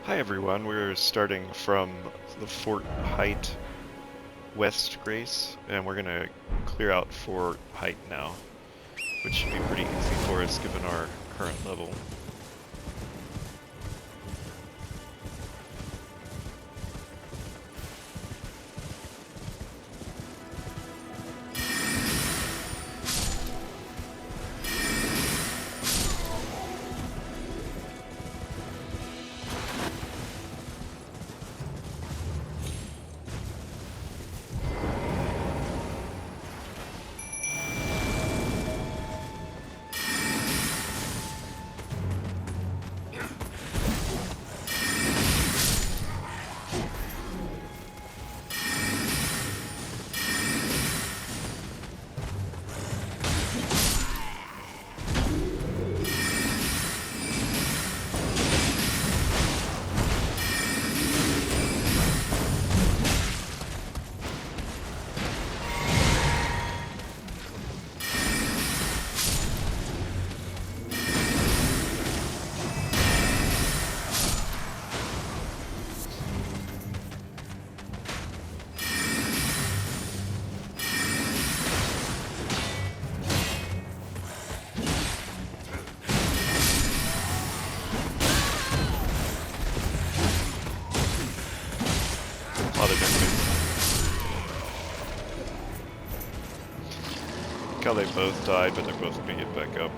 Hi everyone, we're starting from the Fort Haight West Grace, and we're gonna clear out Fort Haight now, which should be pretty easy for us given our current level. How they both died, but they're both gonna get back up.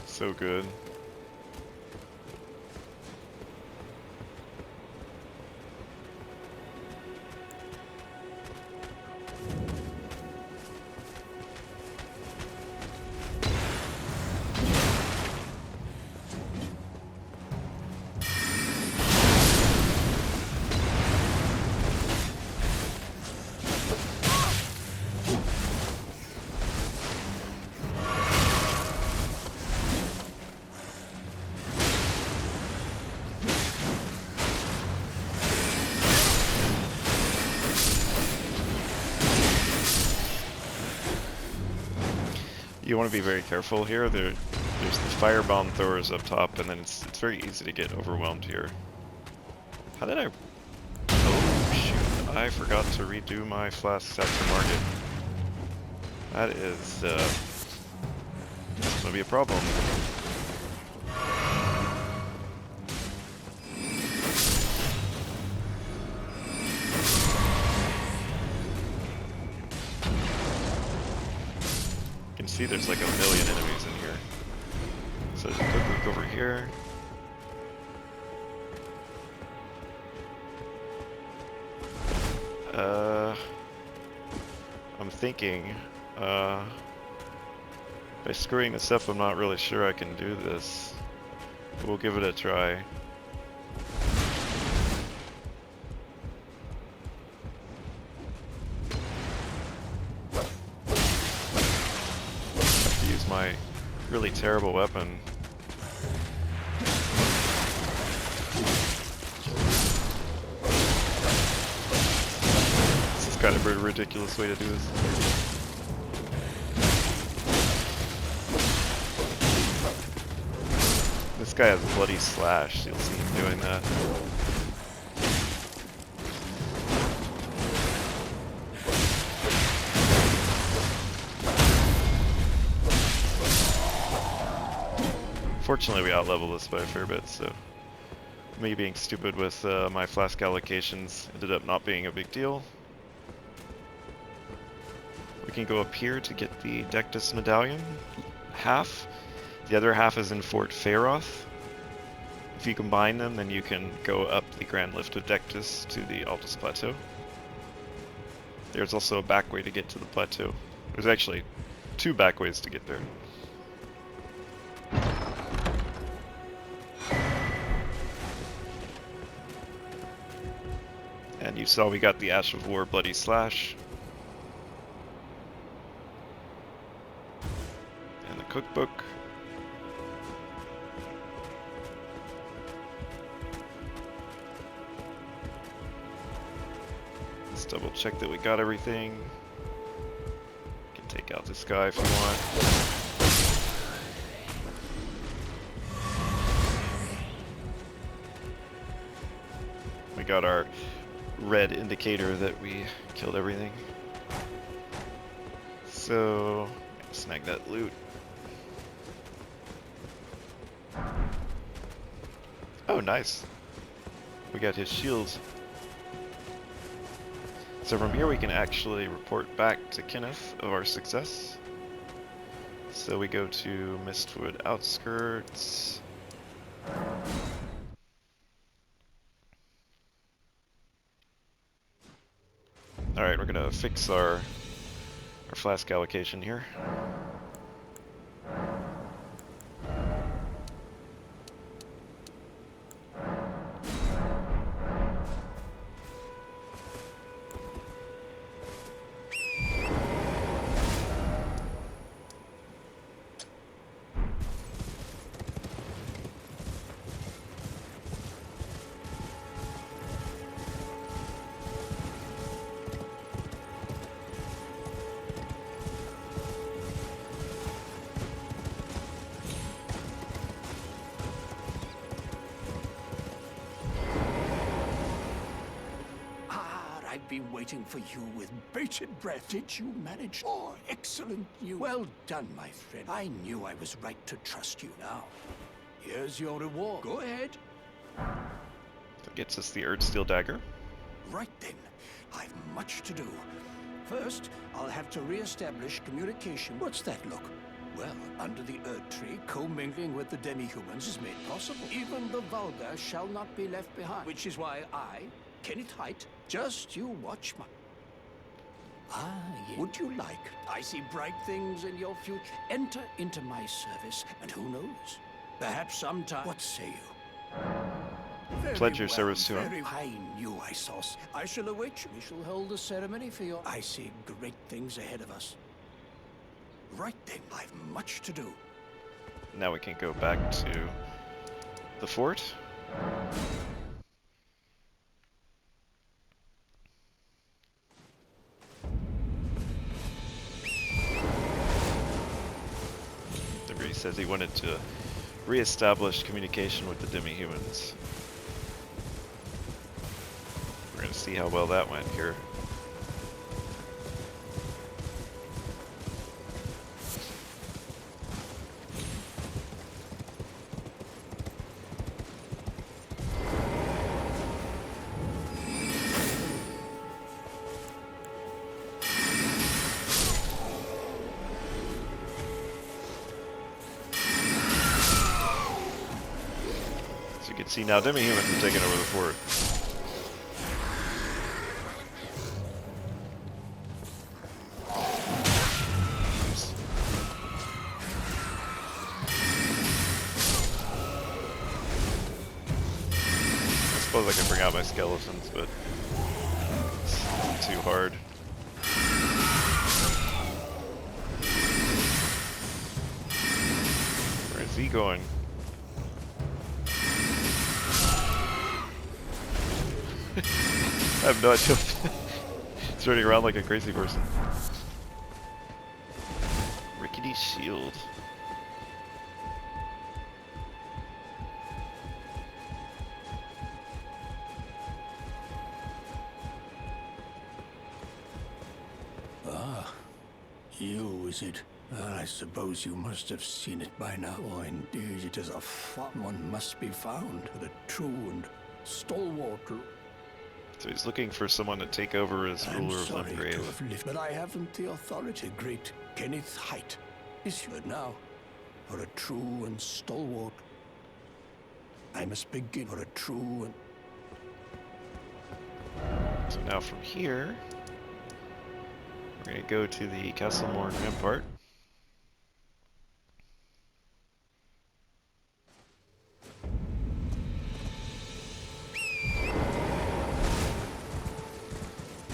So good. You want to be very careful here. There's the firebomb throwers up top, and then it's very easy to get overwhelmed here. How did I... Oh shoot, I forgot to redo my flasks after market. That is, gonna be a problem. See, there's like a million enemies in here. So there's a Cookbook over here. I'm thinking, by screwing this up, I'm not really sure I can do this. But we'll give it a try. My really terrible weapon. This is kind of a ridiculous way to do this. This guy has Bloody Slash, you'll see him doing that. Fortunately, we outlevel this by a fair bit, so me being stupid with my flask allocations ended up not being a big deal. We can go up here to get the Dectus Medallion, half. The other half is in Fort Feyroth. If you combine them, then you can go up the Grand Lift of Dectus to the Altus Plateau. There's also a back way to get to the plateau. There's actually two back ways to get there. And you saw we got the Ash of War Bloody Slash. And the Cookbook. Let's double check that we got everything. You can take out this guy if you want. got our red indicator that we killed everything. So, snag that loot. Oh, nice. We got his shield. So from here we can actually report back to Kenneth of our success. So we go to Mistwood Outskirts. Alright, we're gonna fix our flask allocation here. Been waiting for you with bated breath. Did you manage? Oh, excellent news. Well done, my friend. I knew I was right to trust you. Now, here's your reward. Go ahead. That gets us the Erdsteel dagger. Right then, I've much to do. First, I'll have to re-establish communication. What's that look? Well, under the Erdtree, commingling with the Demi-Humans is made possible. Even the vulgar shall not be left behind. Which is why I, Kenneth Haight, just you watch my... yes. Would you like? I see bright things in your future. Enter into my service, and who knows? Perhaps sometime... What say you? Pledge your service to him. I knew I saw... I shall await you. We shall hold the ceremony for your... I see great things ahead of us. Right then, I've much to do. Now we can go back to the fort. He says he wanted to re-establish communication with the Demi-Humans. We're going to see how well that went here. See, now Demi-Humans have taken over the fort. I suppose I can bring out my skeletons, but it's too hard. Where is he going? I have no idea. He's running around like a crazy person. Rickety shield. Ah, you, is it? I suppose you must have seen it by now. Oh, indeed, it is a one must be found, the true and stalwart. So he's looking for someone to take over as ruler of Limgrave. But I haven't the authority. Great Kenneth Haight is here now. For a true and stalwart, I must begin for a true and... So now from here, we're going to go to the Castle Morne Rampart.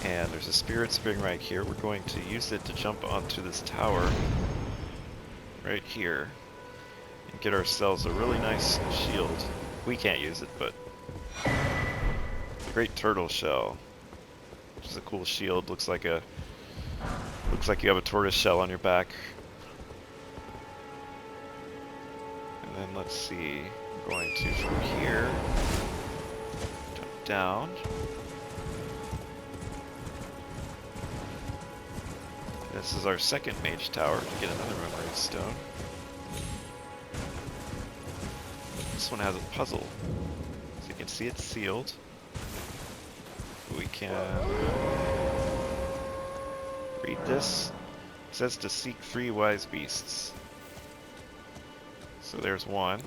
And there's a spirit spring right here. We're going to use it to jump onto this tower right here and get ourselves a really nice shield. We can't use it, but the Great Turtle Shell, which is a cool shield. Looks like you have a tortoise shell on your back. And then let's see, I'm going to from here down. This is our second mage tower to get another memory stone. This one has a puzzle. So you can see it's sealed. We can read this. It says to seek 3 wise beasts. So there's one.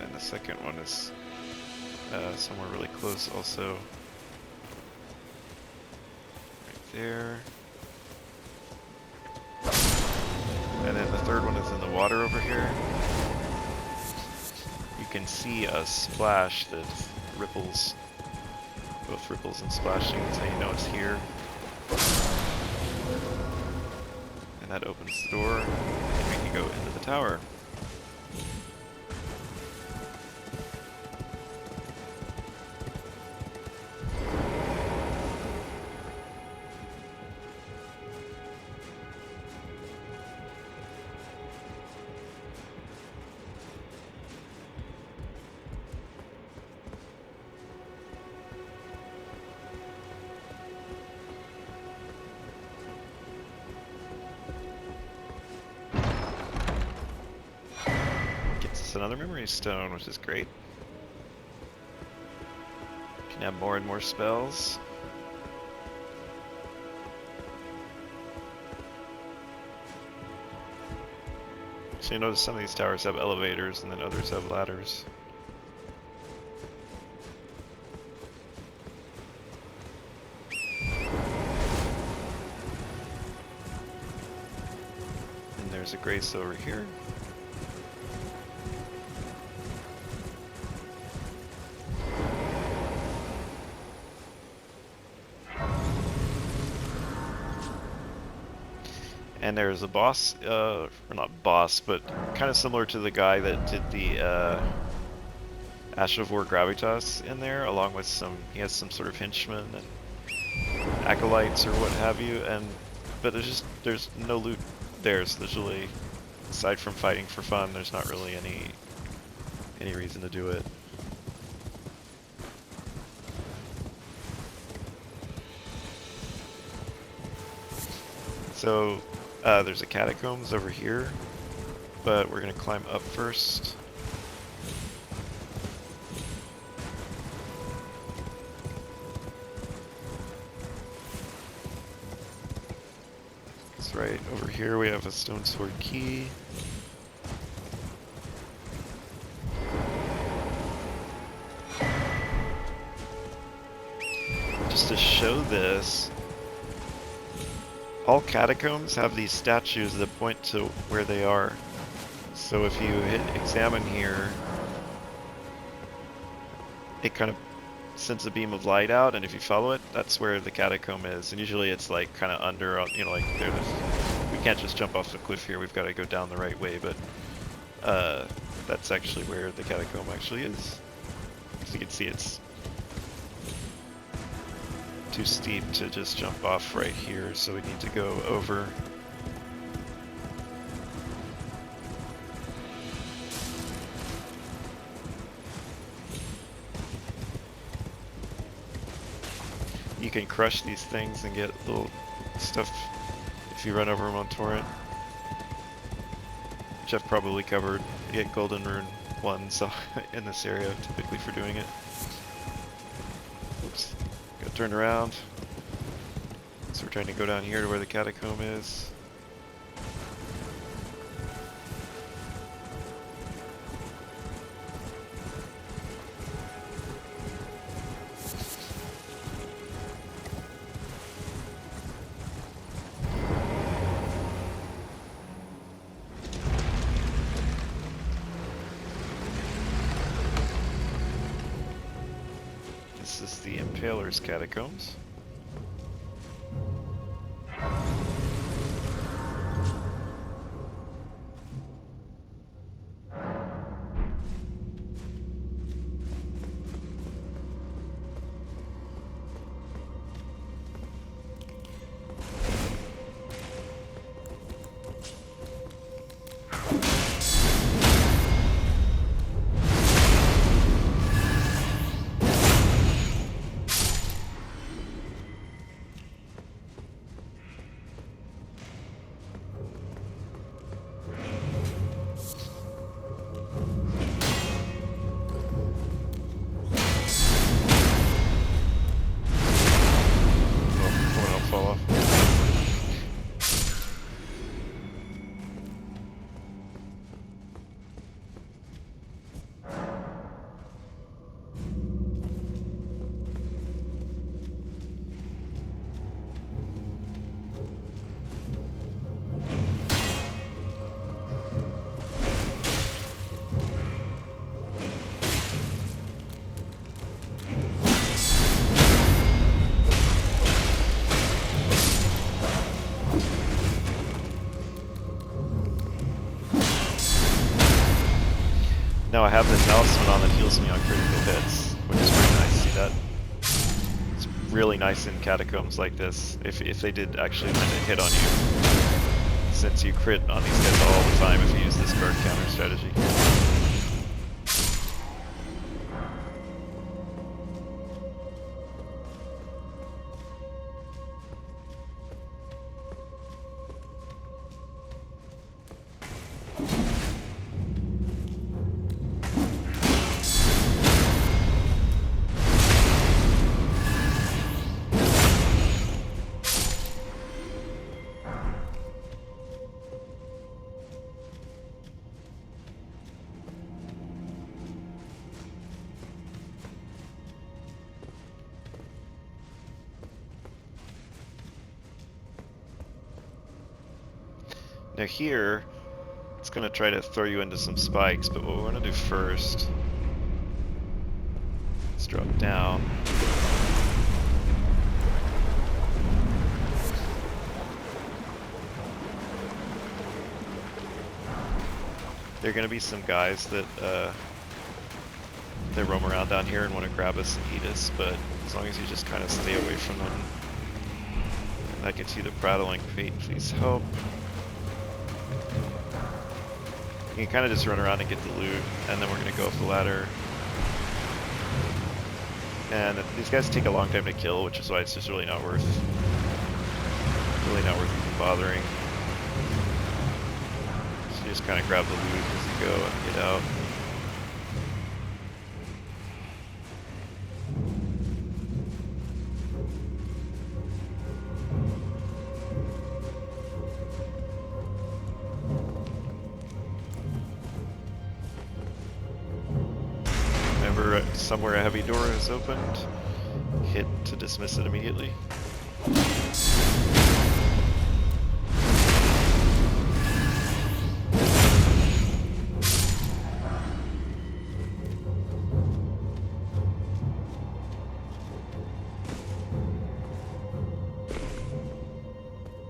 And the second one is somewhere really close also. Right there. And then the third one is in the water over here. You can see a splash that ripples. Both ripples and splashing, so you know it's here. And that opens the door, and we can go into the tower. Another memory stone, which is great. You can have more and more spells. So you notice some of these towers have elevators and then others have ladders. And there's a grace over here. And there's a boss, or not boss, but kind of similar to the guy that did the Ash of War Gravitas in there, along with he has some sort of henchmen and acolytes or what have you, but there's no loot there, so there's really, aside from fighting for fun, there's not really any reason to do it. So, there's a Catacombs over here, but we're going to climb up first. That's right, over here we have a Stonesword Key. Just to show this, all catacombs have these statues that point to where they are. So if you hit examine here, it kind of sends a beam of light out, and if you follow it, that's where the catacomb is. And usually it's like kind of under, you know, like we can't just jump off the cliff here, we've got to go down the right way, but that's actually where the catacomb actually is. As you can see, it's too steep to just jump off right here, so we need to go over. You can crush these things and get little stuff if you run over them on torrent, which I've probably covered. You get golden rune ones in this area typically for doing it. Oops. Got turned around. So we're trying to go down here to where the catacomb is. This is the Impaler's Catacombs. Now I have the talisman on that heals me on critical hits, which is really nice. See that? It's really nice in Catacombs like this, if they did actually land a hit on you. Since you crit on these guys all the time if you use this guard counter strategy. Now here, it's going to try to throw you into some spikes, but what we want to do first, let's drop down. There are going to be some guys that they roam around down here and want to grab us and eat us, but as long as you just kind of stay away from them. And that gets you the Prattling. Pate, please help. You can kind of just run around and get the loot, and then we're going to go up the ladder. And these guys take a long time to kill, which is why it's just really not worth even bothering. So you just kind of grab the loot as you go and get out. Somewhere a heavy door is opened, hit to dismiss it immediately.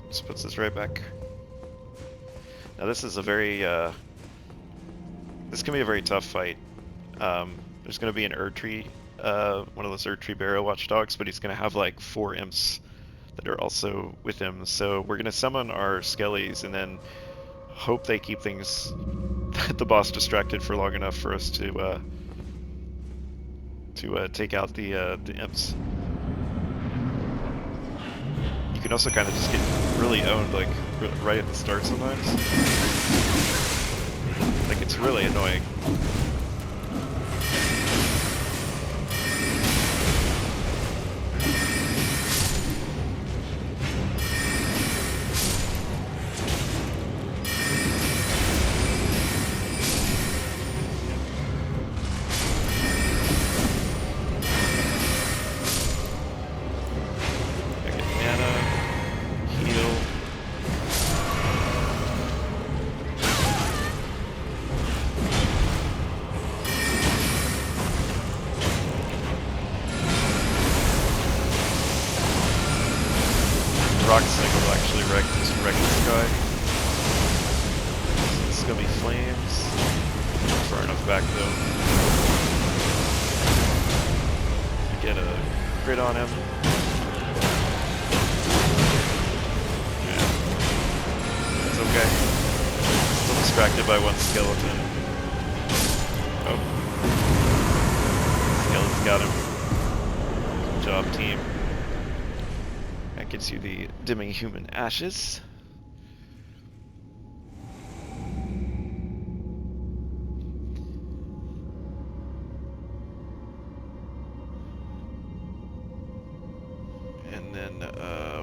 Just puts us right back. Now this is a very, this can be a very tough fight. There's going to be an Erdtree, one of those Erdtree barrow watchdogs, but he's going to have like 4 imps that are also with him. So we're going to summon our Scalys and then hope they keep things, the boss distracted for long enough for us to take out the imps. You can also kind of just get really owned like right at the start sometimes. Like it's really annoying. By one skeleton. Oh. Skeleton's got him. Good job, team. That gets you the Demi-Human ashes. And then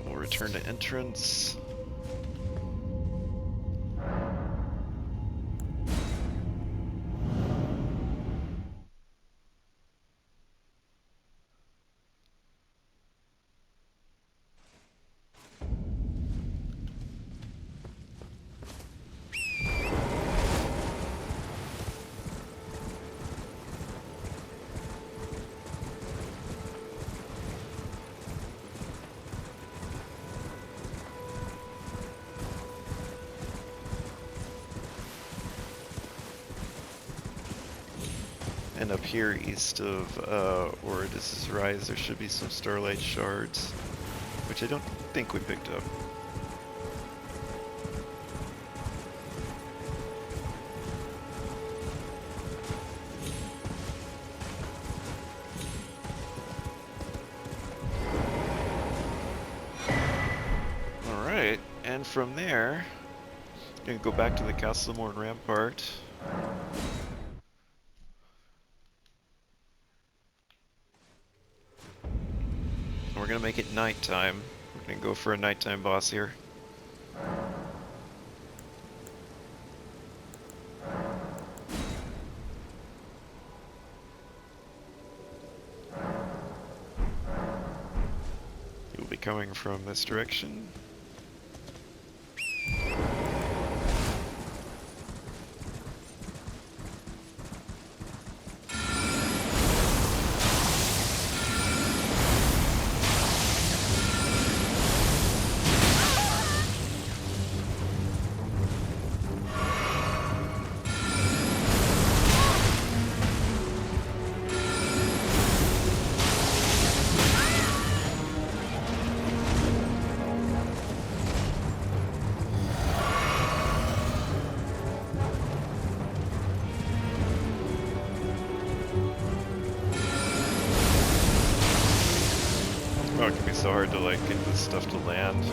we'll return to entrance. And up here, east of Oridys' Rise, there should be some Starlight Shards, which I don't think we picked up. Alright, and from there, we're going to go back to the Castle Morne Rampart. We're gonna make it nighttime. We're gonna go for a nighttime boss here. He'll be coming from this direction. Oh, it can be so hard to like get this stuff to land.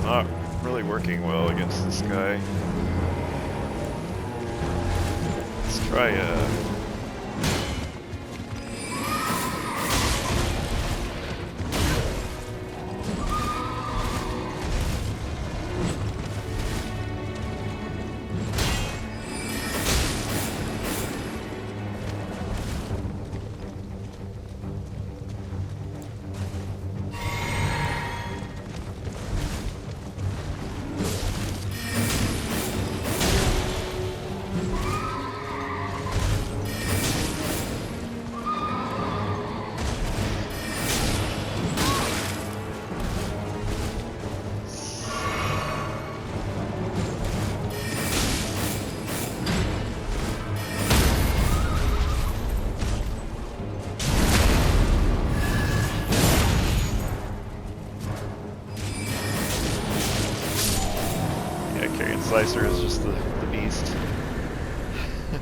Not really working well against this guy. Let's try Slicer is just the beast. And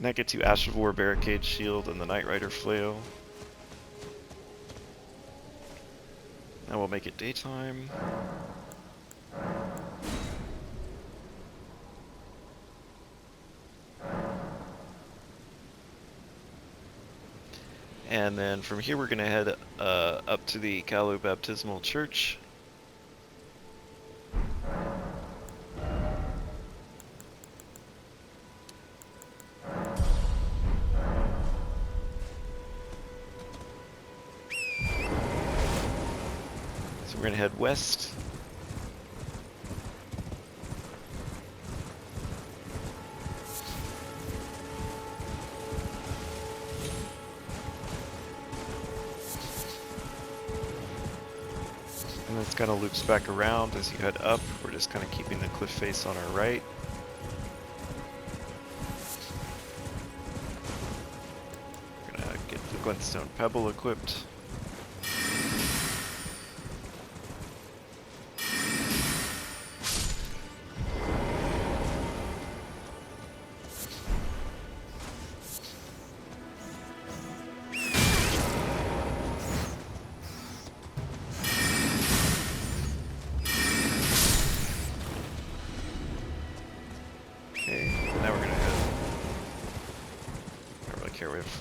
that gets you Ash of War, Barricade, Shield, and the Nightrider Flail. Now we'll make it daytime. And then from here we're going to head up to the Callu Baptismal Church. We're going to head west. And this kind of loops back around as you head up. We're just kind of keeping the cliff face on our right. We're going to get the Glintstone Pebble equipped.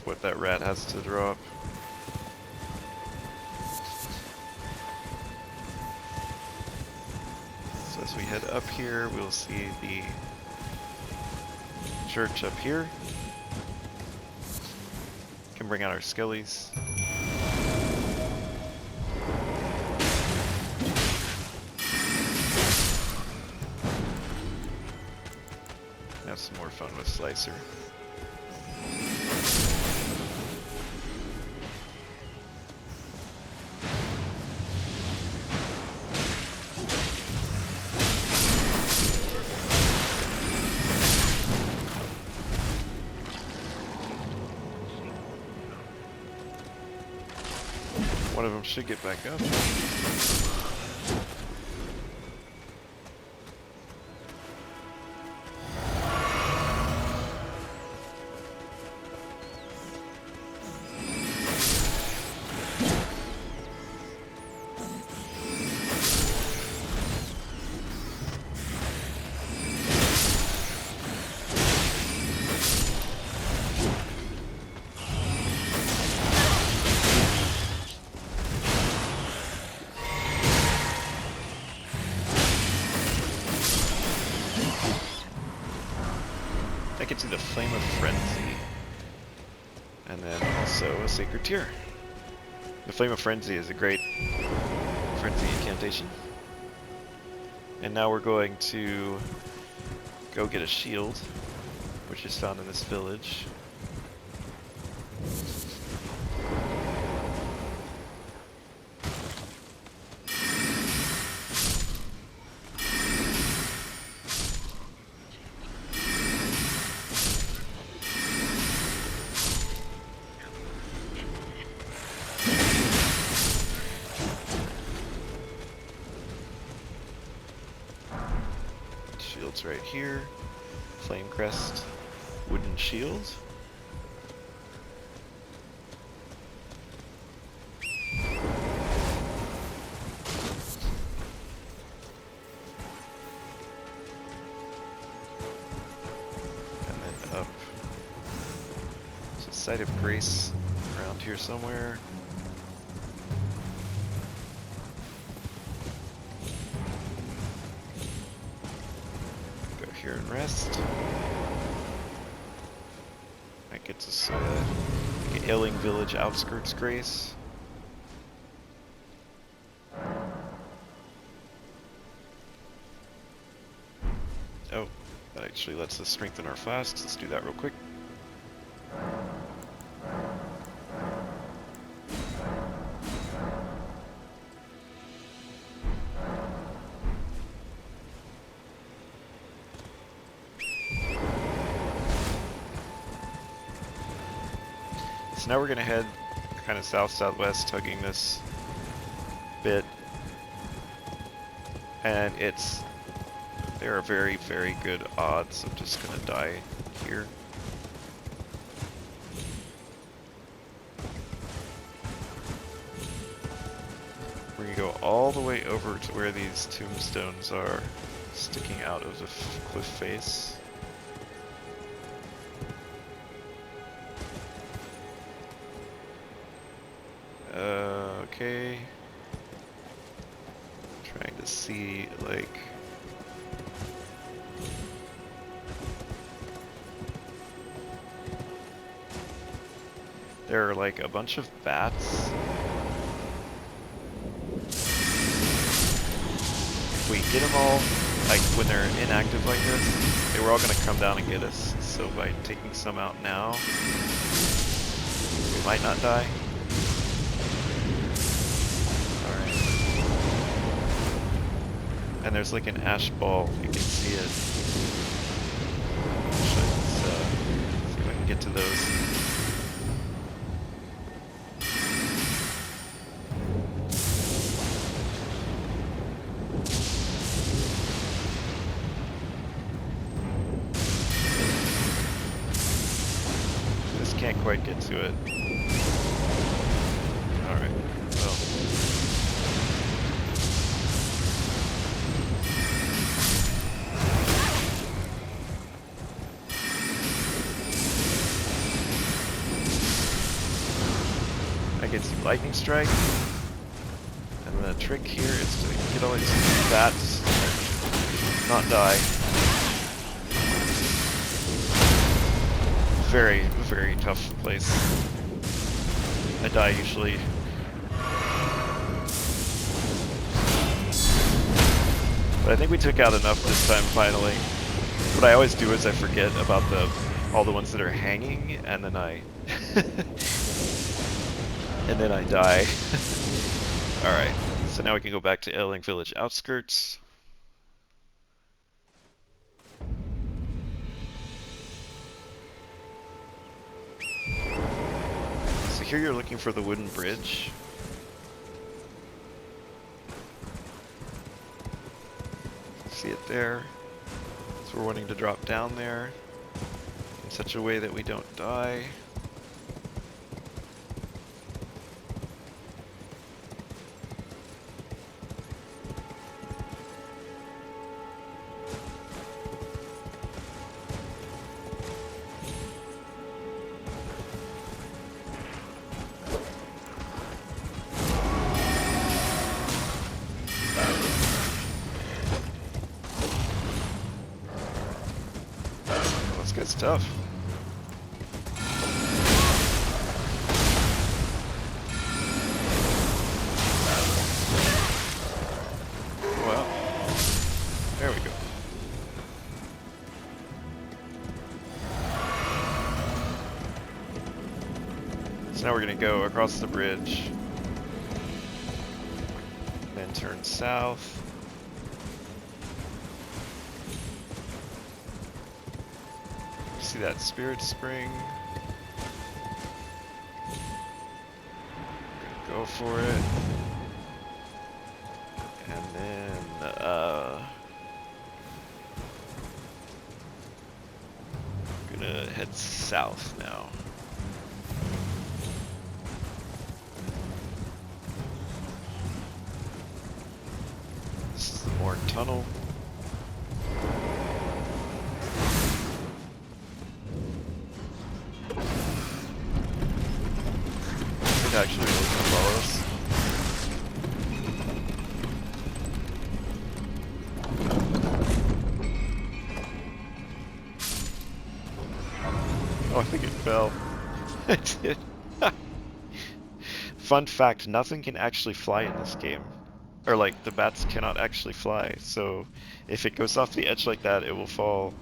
What that rat has to drop. So as we head up here, we'll see the church up here. Can bring out our Scalys. Have some more fun with Slicer. One of them should get back up. Get to the Flame of Frenzy, and then also a Sacred Tear. The Flame of Frenzy is a great frenzy incantation. And now we're going to go get a shield, which is found in this village. Right here, Flame Crest, Wooden Shield. And then up. There's a Site of Grace around here somewhere. Here and rest. That gets us like an Ailing Village Outskirts Grace. Oh, that actually lets us strengthen our flasks. Let's do that real quick. So now we're going to head kind of south-southwest, tugging this bit, and there are very, very good odds of just going to die here. We're going to go all the way over to where these tombstones are sticking out of the cliff face. Okay. Trying to see, like... There are like a bunch of bats. If we get them all, like when they're inactive like this, they were all going to come down and get us. So by taking some out now, we might not die. And there's like an ash ball, you can see it. Let's see if I can get to those. Just can't quite get to it. Alright, well. I get some lightning strike, and the trick here is to get all these bats not die. Very, very tough place. I die usually. But I think we took out enough this time finally. What I always do is I forget about all the ones that are hanging, and then I and then I die. Alright, so now we can go back to Ailing Village outskirts. So here you're looking for the wooden bridge. See it there. So we're wanting to drop down there in such a way that we don't die. It's tough. Well, there we go. So now we're going to go across the bridge, then turn south. See that spirit spring? Gonna go for it. And then gonna head south now. This is the Morne Tunnel. Actually really gonna follow us. Oh, I think it fell. It did. Fun fact, nothing can actually fly in this game. Or like, the bats cannot actually fly, so if it goes off the edge like that, it will fall.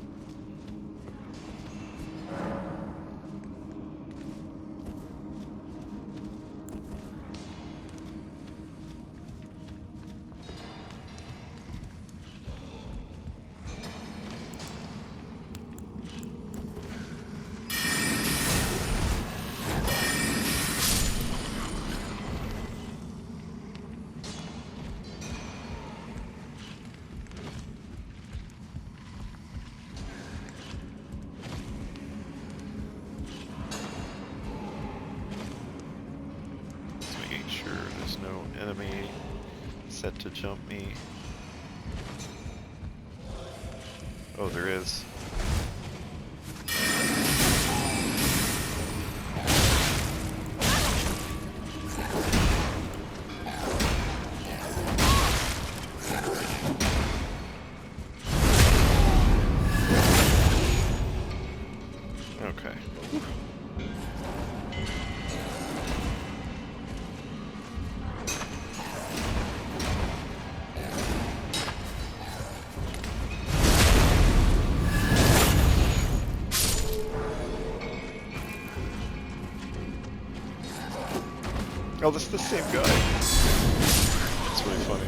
Enemy set to jump me. Oh, there is. Okay. Oh, this is the same guy. That's really funny.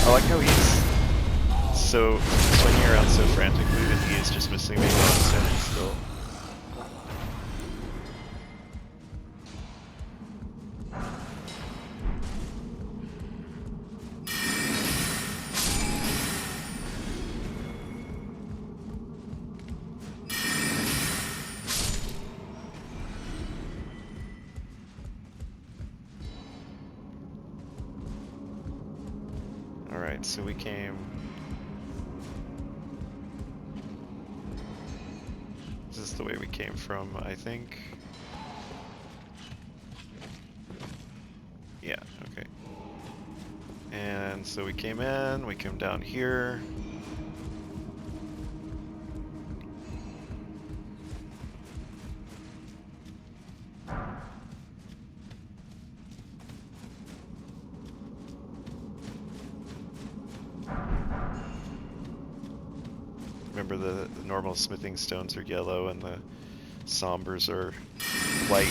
I like how he's so swinging around so frantically that he is just missing me 1 sense. still. Alright, so we came... This is the way we came from, I think. Yeah, okay. And so we came down here. Remember the normal smithing stones are yellow and the sombers are white.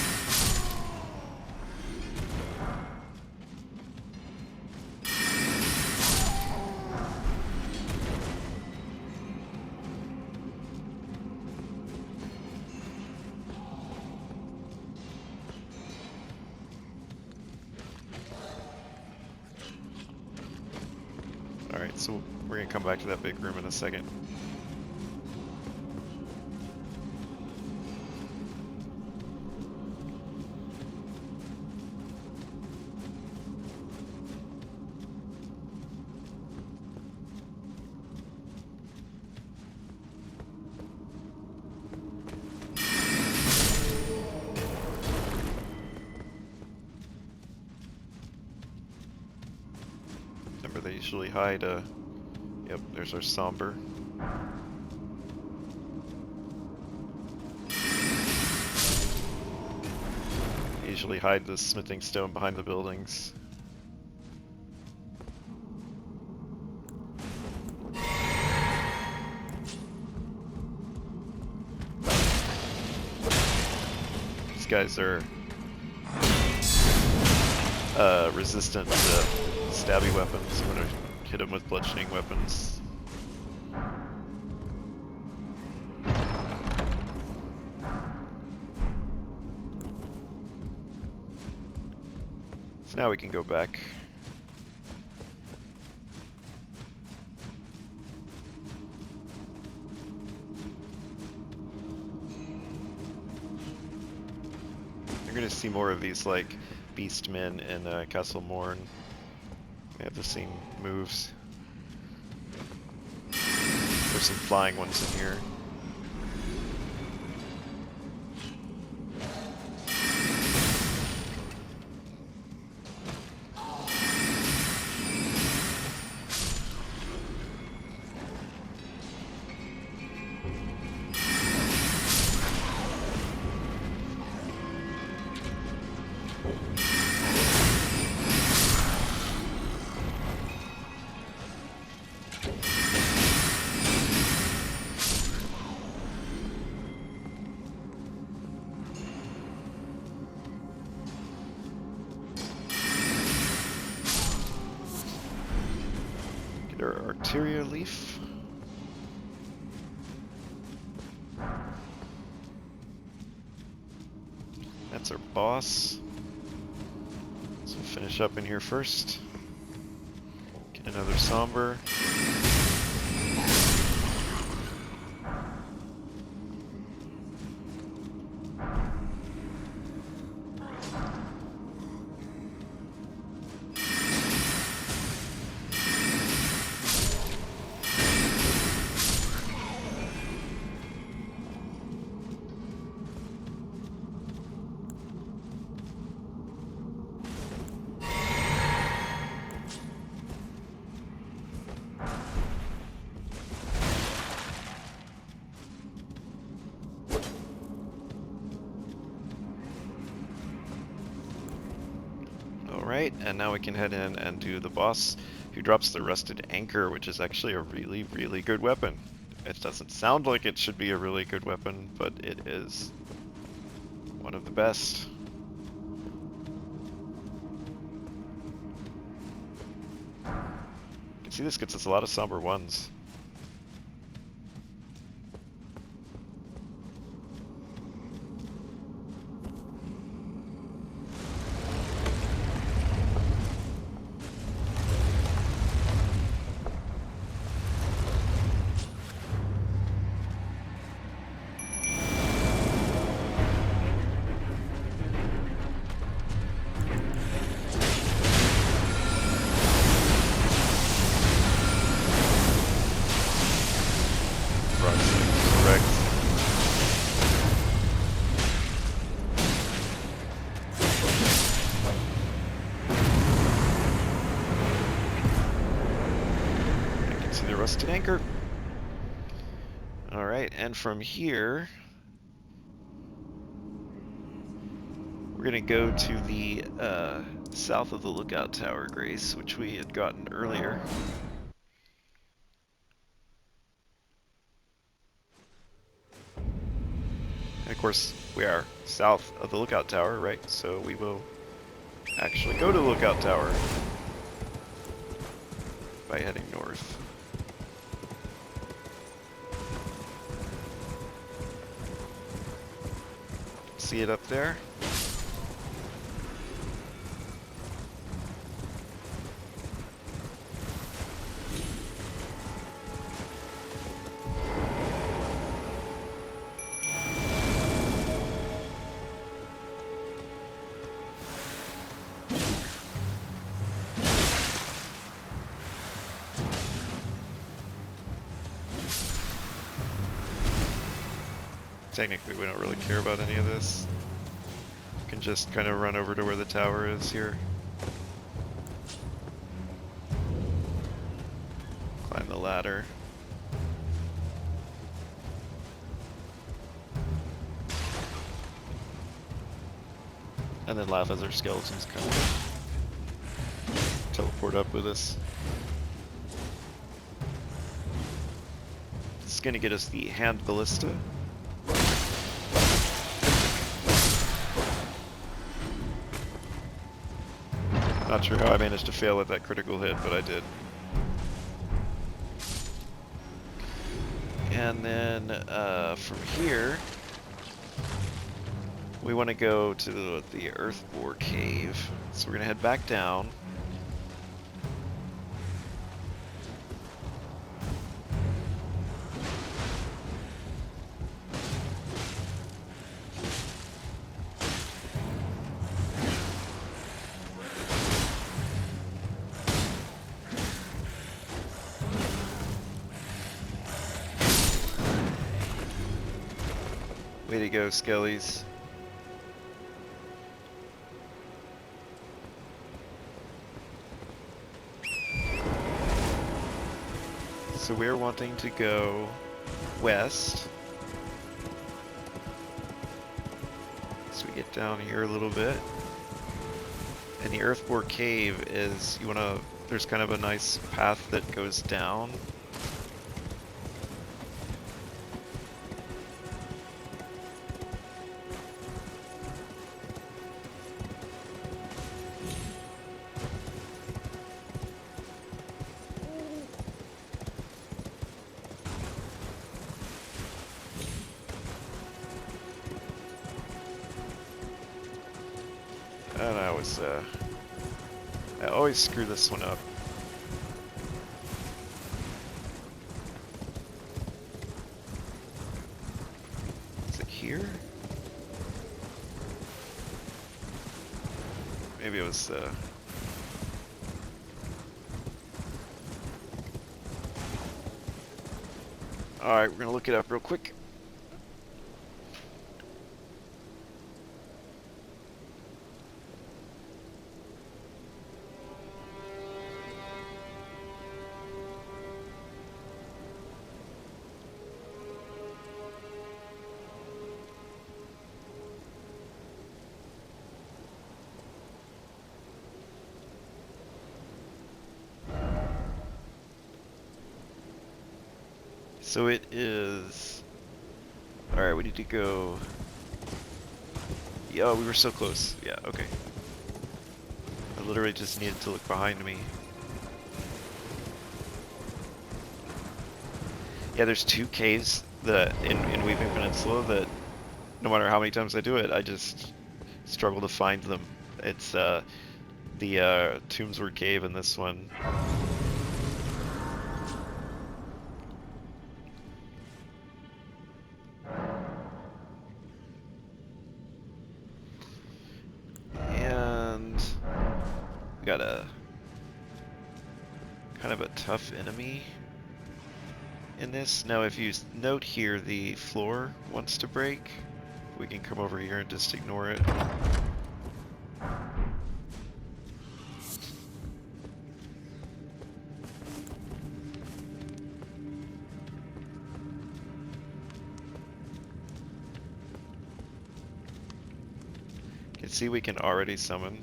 Alright, so we're gonna come back to that big room in a second. They usually hide yep, there's our somber. They usually hide the smithing stone behind the buildings. These guys are resistant to stabby weapons. I'm gonna hit him with bludgeoning weapons. So now we can go back. You're gonna see more of these like beastmen in Castle Morne. They have the same moves. There's some flying ones in here. Arteria leaf. That's our boss. So we'll finish up in here first. Get another somber. Alright, and now we can head in and do the boss, who drops the Rusted Anchor, which is actually a really, really good weapon. It doesn't sound like it should be a really good weapon, but it is one of the best. You can see this gets us a lot of somber ones. Hoisted anchor. Alright, and from here, we're going to go to the south of the lookout tower, Grace, which we had gotten earlier. And of course, we are south of the lookout tower, right? So we will actually go to the lookout tower by heading north. See it up there? Technically, we don't really care about any of this. We can just kind of run over to where the tower is here. Climb the ladder. And then laugh as our skeletons come teleport up with us. This is going to get us the hand ballista. Not sure how I managed to fail at that critical hit, but I did. And then from here, we want to go to the Earthbore Cave. So we're going to head back down. Way to go, Skellies. So we're wanting to go west. So we get down here a little bit. And the Earthbore Cave is, there's kind of a nice path that goes down. And I always screw this one up. Is it here? Maybe it was Alright, we're gonna look it up real quick. So it is... Alright, we need to go... Yeah, we were so close. Yeah, okay. I literally just needed to look behind me. Yeah, there's two caves that in Weeping Peninsula that no matter how many times I do it, I just struggle to find them. It's the Stonesword Cave and this one. And we got a kind of a tough enemy in this. Now if you note here, the floor wants to break. We can come over here and just ignore it. can see we can already summon.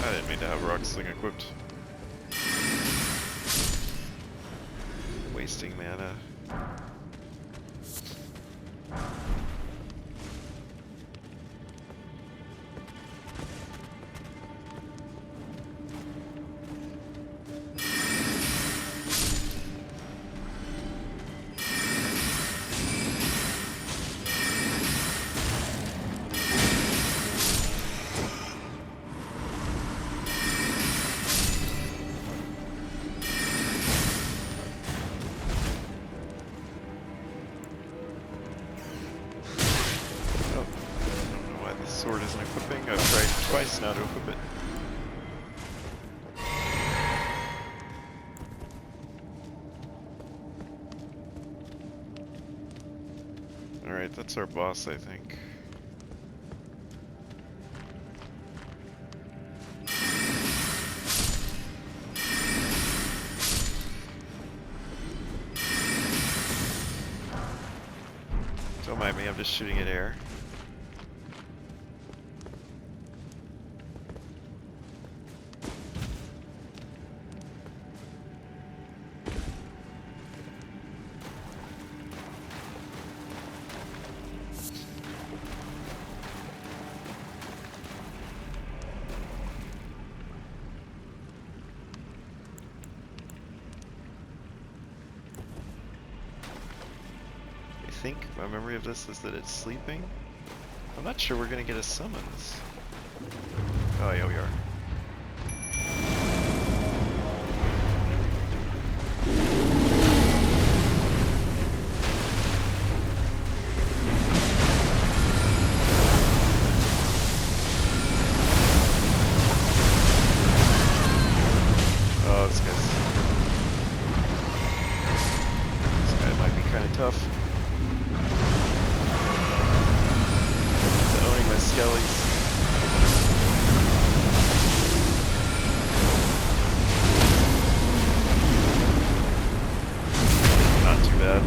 I didn't mean to have Rock Sling equipped. Wasting mana. Sword isn't equipping. I've tried twice now to equip it. Alright, that's our boss, I think. Don't mind me, I'm just shooting at air. I think my memory of this is that it's sleeping. I'm not sure we're gonna get a summons. Oh yeah, we are. Oh, this guy might be kind of tough. Skellies. Not too bad.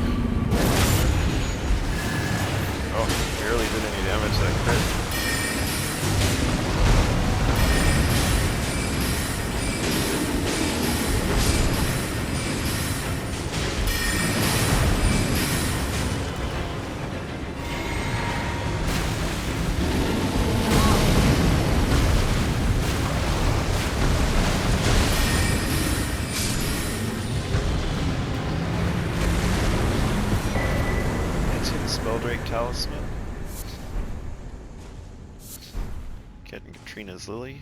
Oh, barely did any damage that crit. Talisman. Getting Katrina's Lily.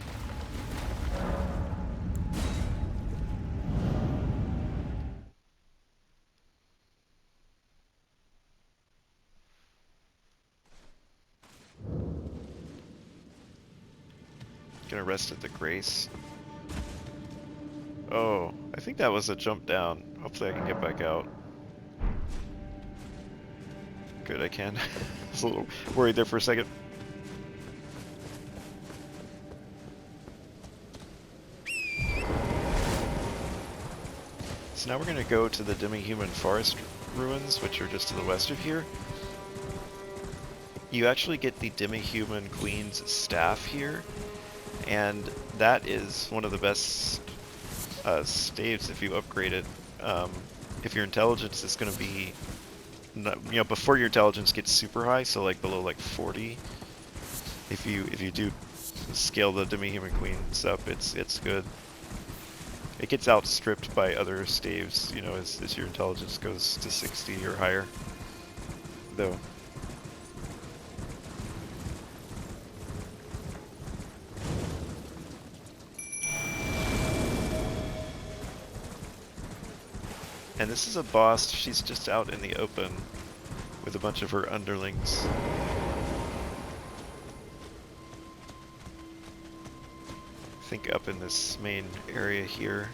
Gonna rest at the Grace. Oh, I think that was a jump down. Hopefully I can get back out. Good, I can. I was a little worried there for a second. So now we're going to go to the Demi-Human Forest Ruins, which are just to the west of here. You actually get the Demi-Human Queen's Staff here, and that is one of the best staves if you upgrade it. If your intelligence is going to be before your intelligence gets super high, so like below like 40, if you do scale the Demi-Human Queens up, it's good. It gets outstripped by other staves, as your intelligence goes to 60 or higher, though. And this is a boss, she's just out in the open with a bunch of her underlings. I think up in this main area here.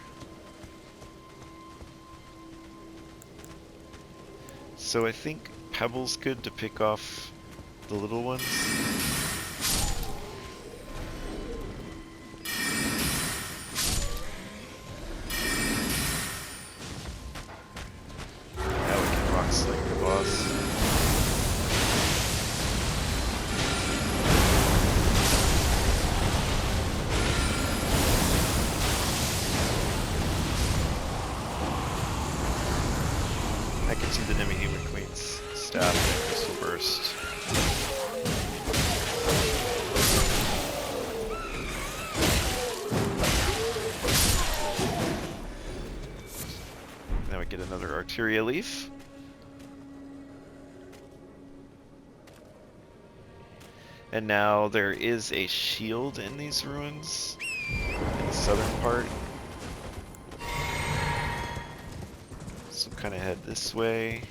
So I think Pebble's good to pick off the little ones. Now we can rock sling the boss. I can see the Demi-Human Queen's staff and Crystal Burst. Now we get another Arteria Leaf. And now there is a shield in these ruins in the southern part. So kind of head this way.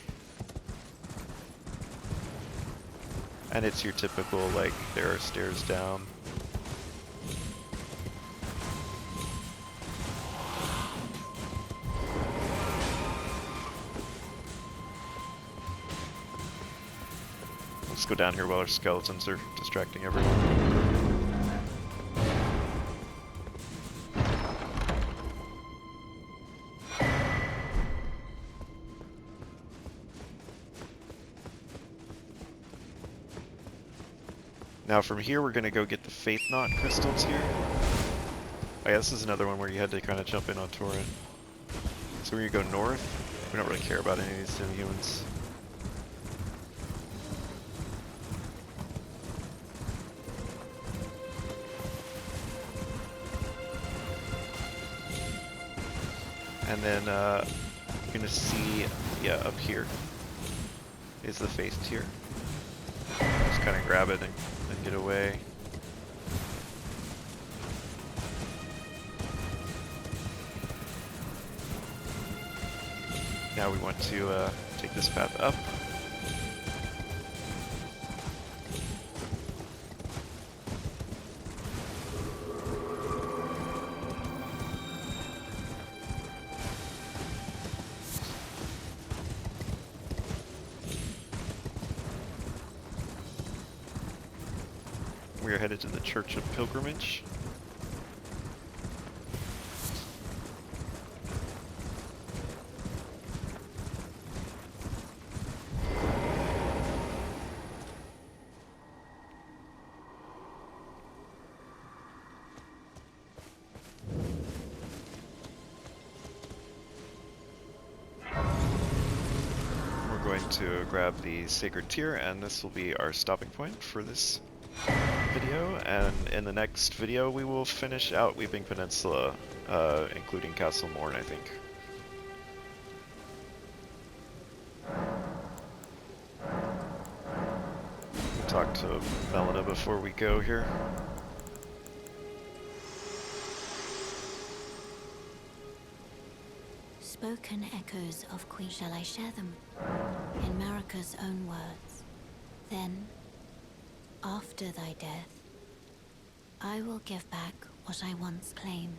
And it's your typical, like, there are stairs down. Let's go down here while our skeletons are distracting everyone. Now from here we're gonna go get the Faith Knot crystals here. Oh yeah, this is another one where you had to kind of jump in on Torrent. So we're gonna go north. We don't really care about any of these Demi-Humans. And then you're gonna see, yeah, up here is the Faith tier. Just kind of grab it and get away. Now we want to take this path up. We are headed to the Church of Pilgrimage. We're going to grab the Sacred Tear, and this will be our stopping point for this video, and in the next video we will finish out Weeping Peninsula, including Castle Morne, I think. We'll talk to Melina before we go here. Spoken echoes of Queen. Shall I share them? In Marika's own words. Then, after thy death, I will give back what I once claimed.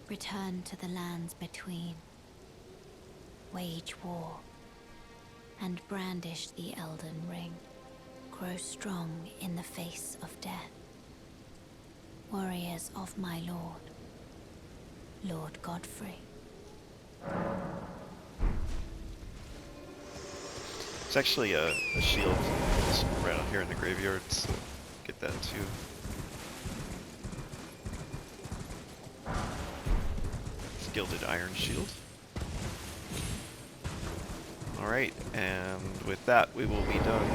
Return to the lands between. Wage war. And brandish the Elden Ring. Grow strong in the face of death. Warriors of my lord, Lord Godfrey. It's actually a shield just right out here in the graveyard, so get that too. It's Gilded Iron Shield. Alright, and with that we will be done.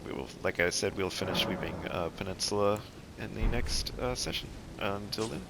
We will, like I said, we'll finish Weeping Peninsula in the next session. Until then.